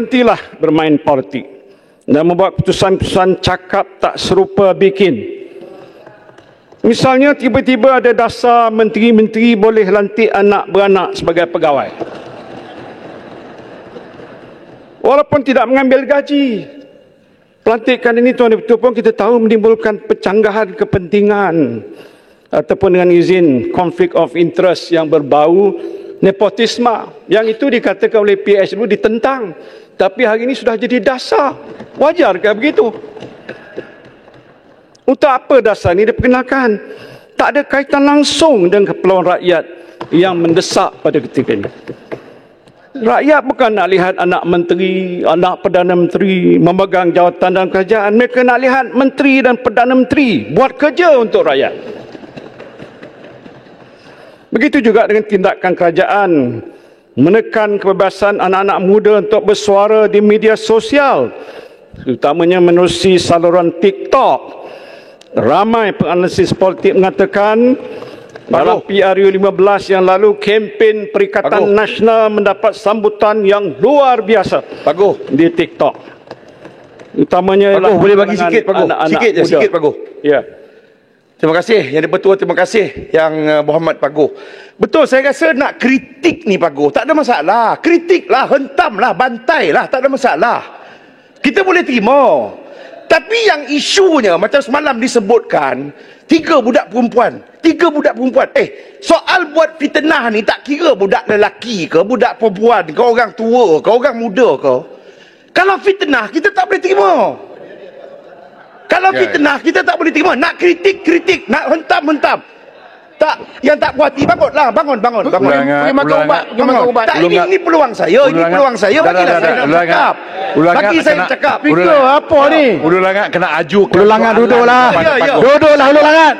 berhentilah bermain politik dan membuat keputusan-keputusan cakap tak serupa bikin. Misalnya tiba-tiba ada dasar menteri-menteri boleh lantik anak beranak sebagai pegawai, walaupun tidak mengambil gaji. Pelantikan ini tuan betul pun kita tahu menimbulkan pencanggahan kepentingan ataupun dengan izin konflik of interest yang berbau nepotisme. Yang itu dikatakan oleh PH dulu ditentang, tapi hari ini sudah jadi dasar. Wajarkah begitu? Untuk apa dasar ini diperkenalkan? Tak ada kaitan langsung dengan keperluan rakyat yang mendesak pada ketika ini. Rakyat bukan nak lihat anak menteri, anak Perdana Menteri memegang jawatan dalam kerajaan. Mereka nak lihat menteri dan Perdana Menteri buat kerja untuk rakyat. Begitu juga dengan tindakan kerajaan menekan kebebasan anak-anak muda untuk bersuara di media sosial, terutamanya menerusi saluran TikTok. Ramai penganalisis politik mengatakan dalam PRU 15 yang lalu, kempen Perikatan Nasional mendapat sambutan yang luar biasa di TikTok. Utamanya boleh bagi sikit sikit Ya. Terima kasih Yang di-Pertua, terima kasih Yang Muhammad Paguh. Betul, saya rasa nak kritik ni Paguh, tak ada masalah. Kritiklah, hentamlah, bantailah, tak ada masalah. Kita boleh terima. Tapi yang isunya macam semalam disebutkan, 3 budak perempuan. Soal buat fitnah ni tak kira budak lelaki ke, budak perempuan ke, orang tua ke, orang muda ke. Kalau fitnah kita tak boleh terima. Kalau fitnah kita tak boleh terima. Nak kritik, nak hentam. Tak, yang tak puas hati bangunlah, bangun. Pergi makan ubat. Tak, ini peluang saya, bagilah saya cakap. Bagi saya cakap. Fikir apa ni? Ulu Langat kena ajukan. Ulu Langat duduklah. Duduklah Ulu Langat.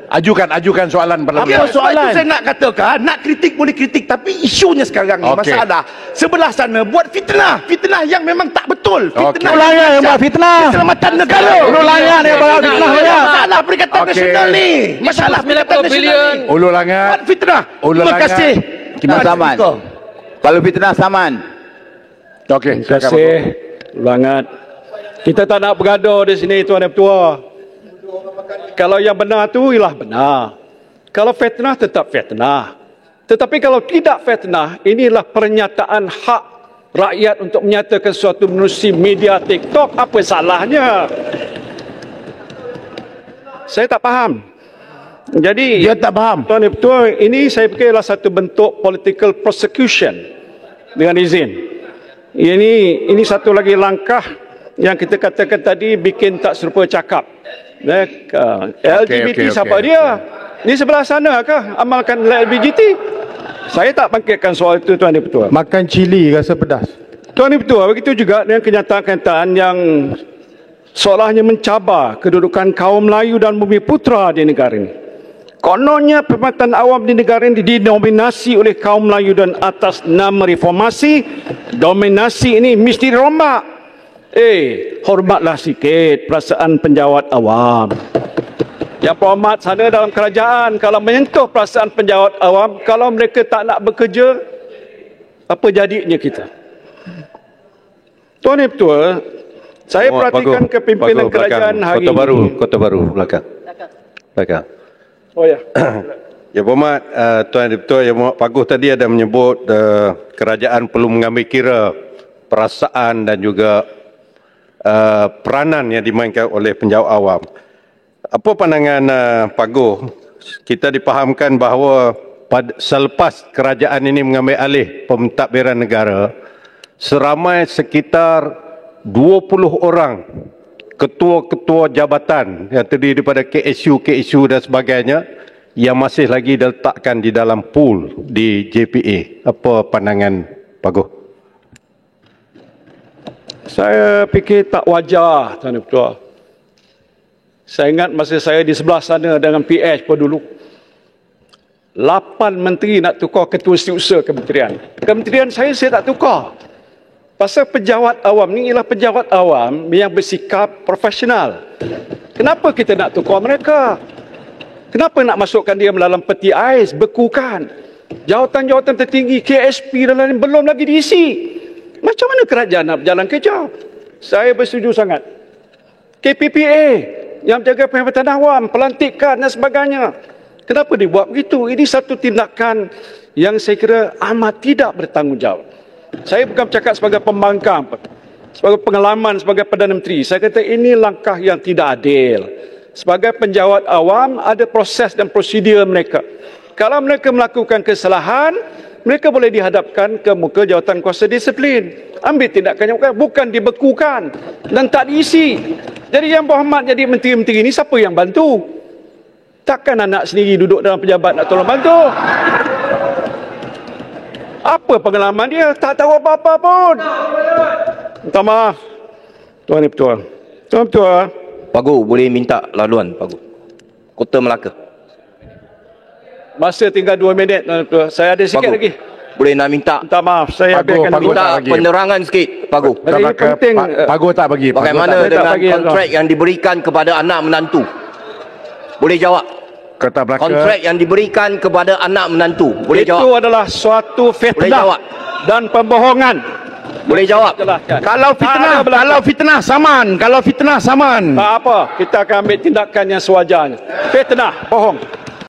Ajukan soalan parlimen. Apa soalan? Itu saya nak katakan, nak kritik boleh kritik, tapi isunya sekarang ni masalah sebelah sana buat fitnah yang memang tak betul. Fitnah Ulu Langat yang buat fitnah. Keselamatan negara. Ulu Langat yang buat fitnah. Masalah Perikatan Nasional ni. Masalah Perikatan Nasional ni. Ulu Langat. Buat fitnah. Terima kasih. Kimas Saman. Kalau fitnah Saman. Terima kasih Langat. Kita tak nak bergaduh di sini Tuan Ketua. Kalau yang benar tu ialah benar. Kalau fitnah tetap fitnah. Tetapi kalau tidak fitnah, inilah pernyataan hak rakyat untuk menyatakan sesuatu menerusi media TikTok. Apa salahnya? Saya tak faham. Jadi Dia tak faham. Tuan Ketua, ini saya fikir adalah satu bentuk political prosecution dengan izin. Ini satu lagi langkah yang kita katakan tadi bikin tak serupa cakap. LGBT siapa dia? Di sebelah sana kah amalkan LGBT? Saya tak bangkitkan soal itu Tuan Ketua. Makan cili rasa pedas. Tuan Ketua, begitu juga dengan kenyataan-kenyataan yang seolahnya mencabar kedudukan kaum Melayu dan Bumi Putra di negara ini. Kononnya Perkhidmatan Awam di negara ini didominasi oleh kaum Melayu dan atas nama reformasi, dominasi ini mesti dirombak. Hormatlah sikit perasaan penjawat awam. Yang berhormat sana dalam kerajaan, kalau menyentuh perasaan penjawat awam, kalau mereka tak nak bekerja, apa jadinya kita? Tuan Ketua, saya perhatikan kepimpinan kerajaan hari ini. Kota Baru belakang. Oh ya. Ya berhormat Tuan Ketua, Yang Berhormat Paguh tadi ada menyebut kerajaan perlu mengambil kira perasaan dan juga peranan yang dimainkan oleh penjawat awam. Apa pandangan Paguh? Kita dipahamkan bahawa selepas kerajaan ini mengambil alih pentadbiran negara, seramai sekitar 20 orang ketua-ketua jabatan yang terdiri daripada KSU dan sebagainya yang masih lagi diletakkan di dalam pool di JPA. Apa pandangan Paguh? Saya fikir tak wajar, Tuan Ketua. Saya ingat masa saya di sebelah sana dengan PH pun dulu. 8 menteri nak tukar ketua setiausaha kementerian. Kementerian saya tak tukar. Pasal pejabat awam ni ialah pejabat awam yang bersikap profesional. Kenapa kita nak tukar mereka? Kenapa nak masukkan dia dalam peti ais, bekukan? Jawatan-jawatan tertinggi KSP dan lain belum lagi diisi. Macam mana kerajaan nak berjalan kerja? Saya bersetuju sangat. KPPA yang menjaga perkhidmatan awam, pelantikan dan sebagainya. Kenapa dibuat begitu? Ini satu tindakan yang saya kira amat tidak bertanggungjawab. Saya bukan bercakap sebagai pembangkang, sebagai pengalaman sebagai Perdana Menteri. Saya kata ini langkah yang tidak adil. Sebagai penjawat awam, ada proses dan prosedur mereka. Kalau mereka melakukan kesalahan, mereka boleh dihadapkan ke muka jawatan kuasa disiplin. Ambil tindakan yang bukan dibekukan dan tak diisi. Jadi yang berhormat jadi menteri-menteri ini siapa yang bantu? Takkan anak sendiri duduk dalam pejabat nak tolong bantu? Apa pengalaman dia? Tak tahu apa-apa pun. Minta maaf. Tuan Ketua. Tuan Ketua. Pagu, boleh minta laluan, Pagu. Kota Melaka. Masa tinggal 2 minit, Tuan Ketua. Saya ada sikit Pagu. lagi. Boleh nak minta Minta maaf, saya Pagu, biarkan Pagu. dulu. minta lagi. penerangan sikit, Pagu. Jadi penting, Pagu tak bagi. Pagu Bagaimana tak bagi. dengan bagi, kontrak yang diberikan kepada anak menantu? Boleh jawab. Kota Melaka. Kontrak yang diberikan kepada anak menantu. Boleh itu jawab. adalah suatu Boleh fitnah jawab. dan pembohongan. Boleh jawab. Jelaskan. Kalau fitnah, kalau fitnah saman. Kalau fitnah saman. Tak apa, kita akan ambil tindakan yang sewajarnya. Fitnah, bohong.